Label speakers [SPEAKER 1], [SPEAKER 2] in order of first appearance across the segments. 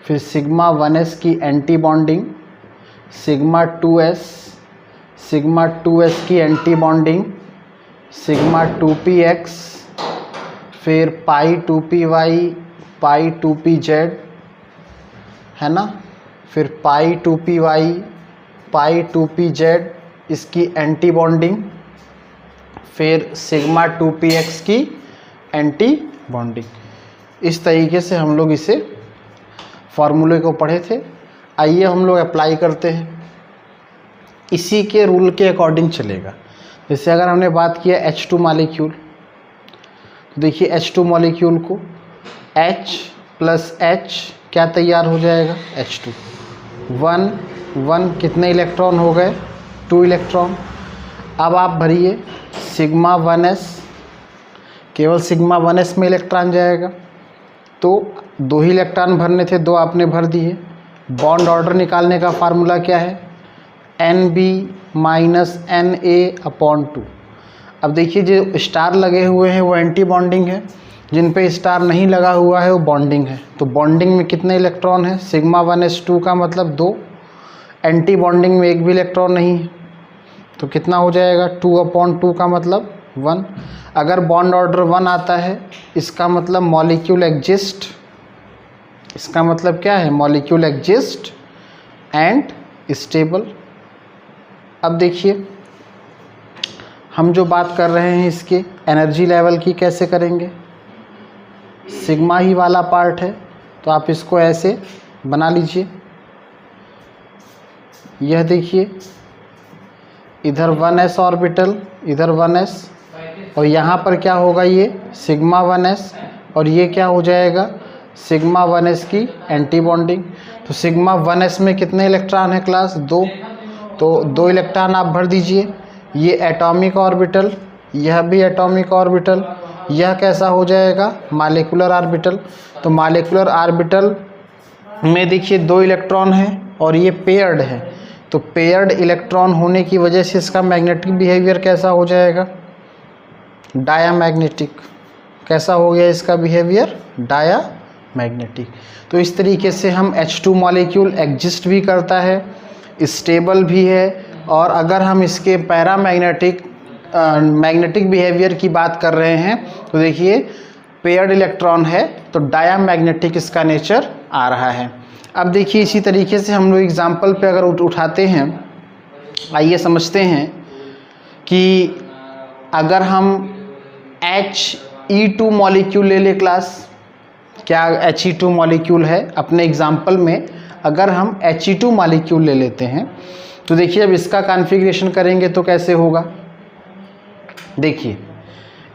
[SPEAKER 1] फिर sigma 1s की anti bonding, sigma 2s की एंटी बॉन्डिंग, सिग्मा 2px, फिर पाई 2py, पाई 2pz, है ना, फिर पाई 2py, पाई 2pz इसकी एंटी बॉन्डिंग, फिर सिग्मा 2px की एंटी बॉन्डिंग। इस तरीके से हम लोग इसे फॉर्मूले को पढ़े थे। आइए हम लोग अप्लाई करते हैं, इसी के रूल के अकॉर्डिंग चलेगा। जैसे अगर हमने बात किया H2 मॉलिक्यूल, तो देखिए H2 मॉलिक्यूल को H प्लस H क्या तैयार हो जाएगा, H2। 1 कितने इलेक्ट्रॉन हो गए, 2 इलेक्ट्रॉन। अब आप भरिए सिग्मा 1s, केवल सिग्मा 1s में इलेक्ट्रॉन जाएगा, तो 2 ही इलेक्ट्रॉन भरने थे, 2 आपने भर दिए। बॉन्ड ऑर्डर निकालने का फार्मूला क्या है, NB माइनस NA/2। अब देखिए जो स्टार लगे हुए हैं वो एंटी बॉन्डिंग है, जिन पे स्टार नहीं लगा हुआ है वो बॉन्डिंग है। तो बॉन्डिंग में कितने इलेक्ट्रॉन है, सिग्मा 1s2 का मतलब 2, एंटी बॉन्डिंग में एक भी इलेक्ट्रॉन नहीं है, तो कितना हो जाएगा 2/2 का मतलब 1। अगर बॉन्ड ऑर्डर 1 आता है इसका मतलब मॉलिक्यूल एग्जिस्ट, इसका मतलब क्या है, मॉलिक्यूल एग्जिस्ट एंड स्टेबल। अब देखिए हम जो बात कर रहे हैं इसके एनर्जी लेवल की, कैसे करेंगे, सिग्मा ही वाला पार्ट है, तो आप इसको ऐसे बना लीजिए। यह देखिए इधर 1s ऑर्बिटल, इधर 1s, और यहाँ पर क्या होगा, ये सिग्मा 1s, और ये क्या हो जाएगा, सिग्मा 1s की एंटी बॉन्डिंग। तो सिग्मा 1s में कितने इलेक्ट्रॉन है क्लास, 2, तो 2 इलेक्ट्रॉन आप भर दीजिए। ये एटॉमिक ऑर्बिटल, यह भी एटॉमिक ऑर्बिटल, यह कैसा हो जाएगा, मॉलिक्यूलर ऑर्बिटल। तो मॉलिक्यूलर ऑर्बिटल में देखिए 2 इलेक्ट्रॉन हैं और ये पेयर्ड है, तो पेयर्ड इलेक्ट्रॉन होने की वजह से इसका मैग्नेटिक बिहेवियर कैसा हो जाएगा, डायामैग्नेटिक। कैसा हो गया इसका बिहेवियर, डायामैग्नेटिक। तो इस तरीके से हम H2 मॉलिक्यूल एग्जिस्ट भी करता है, स्टेबल भी है, और अगर हम इसके पैरामैग्नेटिक मैग्नेटिक बिहेवियर की बात कर रहे हैं तो देखिए पेयर्ड इलेक्ट्रॉन है तो डायामैग्नेटिक इसका नेचर आ रहा है। अब देखिए इसी तरीके से हम लोग एग्जाम्पल पे अगर उठाते हैं, आइए समझते हैं कि अगर हम He2 मॉलिक्यूल ले ले क्लास, क्या He2 मॉलिक्यूल है, अपने एग्जाम्पल में अगर हम He2 मॉलिक्यूल ले लेते हैं तो देखिए अब इसका कॉन्फ़िगरेशन करेंगे तो कैसे होगा। देखिए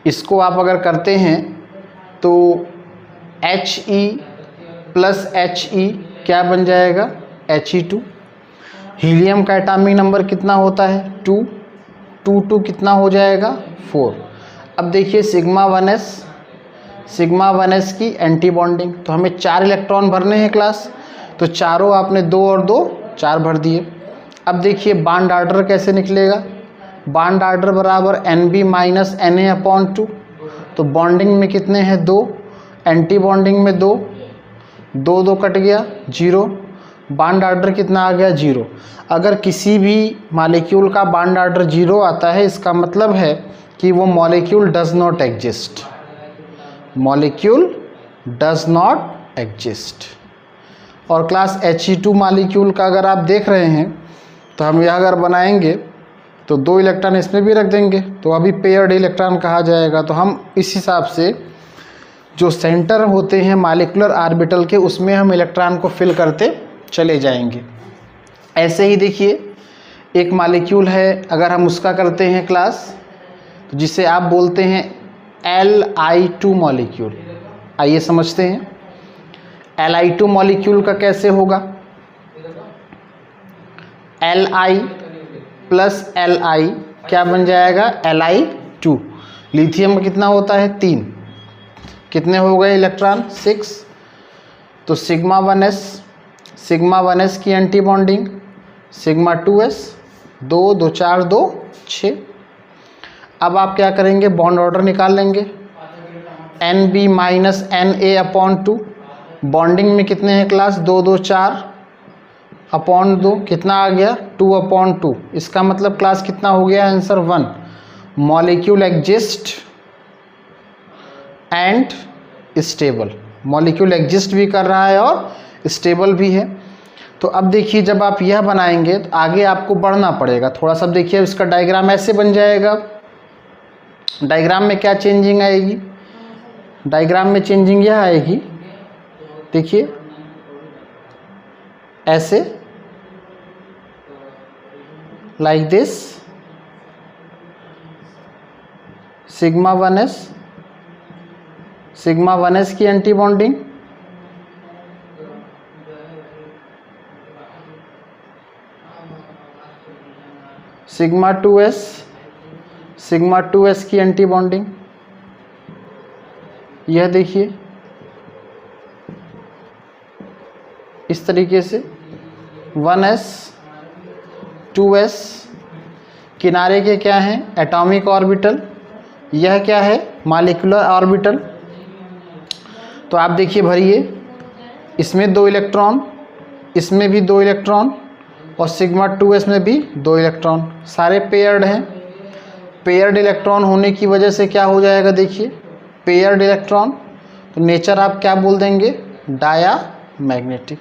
[SPEAKER 1] इसको आप अगर करते हैं तो He प्लस He क्या बन जाएगा, He2। हीलियम का एटॉमिक नंबर कितना होता है, 2, 2 कितना हो जाएगा, 4। अब देखिए सिग्मा 1s की एंटी बॉन्डिंग, तो हमें 4 इलेक्ट्रॉन भरने हैं क्लास, तो चारों आपने 2 और 2 4 भर दिए। अब देखिए बॉन्ड ऑर्डर कैसे निकलेगा, बॉन्ड ऑर्डर बराबर NB माइनस NA/2। तो बॉन्डिंग में कितने हैं, 2, एंटी बॉन्डिंग में 2, 2 कट गया, 0। बॉन्ड ऑर्डर कितना आ गया, 0। अगर किसी भी मॉलिक्यूल का बॉन्ड ऑर्डर 0 आता है इसका मतलब है कि वो molecule does not exist, molecule does not exist. और क्लास He2 मॉलिक्यूल का अगर आप देख रहे हैं तो हम यह अगर बनाएंगे तो 2 इलेक्ट्रॉन इसमें भी रख देंगे तो अभी पेयर्ड इलेक्ट्रॉन कहा जाएगा। तो हम इस हिसाब से जो सेंटर होते हैं मॉलिक्यूलर ऑर्बिटल के उसमें हम इलेक्ट्रॉन को फिल करते चले जाएंगे। ऐसे ही देखिए एक मॉलिक्यूल है, अगर हम उसका करते हैं क्लास, तो जिसे आप बोलते हैं Li2 मॉलिक्यूल। आइए समझते हैं Li2 मॉलिक्यूल का कैसे होगा, Li प्लस Li क्या बन जाएगा, Li2। लिथियम का कितना होता है, 3, कितने हो गए इलेक्ट्रॉन, 6। तो सिग्मा 1s की एंटी बॉन्डिंग, सिग्मा 2s, 2 2 4 2 6। अब आप क्या करेंगे, बॉन्ड ऑर्डर निकाल लेंगे, NB माइनस NA/2। बॉन्डिंग में कितने हैं क्लास, 2 2 4 अपॉन 2 कितना आ गया 2/2। इसका मतलब क्लास कितना हो गया answer 1। Molecule exist and stable, molecule exist भी कर रहा है और स्टेबल भी है। तो अब देखिए जब आप यह बनाएंगे तो आगे आपको बढ़ना पड़ेगा थोड़ा सा। देखिए इसका डायग्राम ऐसे बन जाएगा। डायग्राम में क्या चेंजिंग आएगी, डायग्राम में चेंजिंग यह आएगी, देखिए ऐसे लाइक दिस, सिग्मा 1s की एंटी बॉन्डिंग, सिग्मा 2s की एंटी बॉन्डिंग, यह देखिए इस तरीके से 1s 2s, किनारे के क्या हैं एटॉमिक ऑर्बिटल, यह क्या है मॉलिक्यूलर ऑर्बिटल। तो आप देखिए भरिए, इसमें 2 इलेक्ट्रॉन, इसमें भी 2 इलेक्ट्रॉन और सिग्मा 2s में भी 2 इलेक्ट्रॉन, सारे पेयर्ड हैं। पेयर्ड इलेक्ट्रॉन होने की वजह से क्या हो जाएगा, देखिए पेयर्ड इलेक्ट्रॉन, तो नेचर आप क्या बोल देंगे डाया मैग्नेटिक।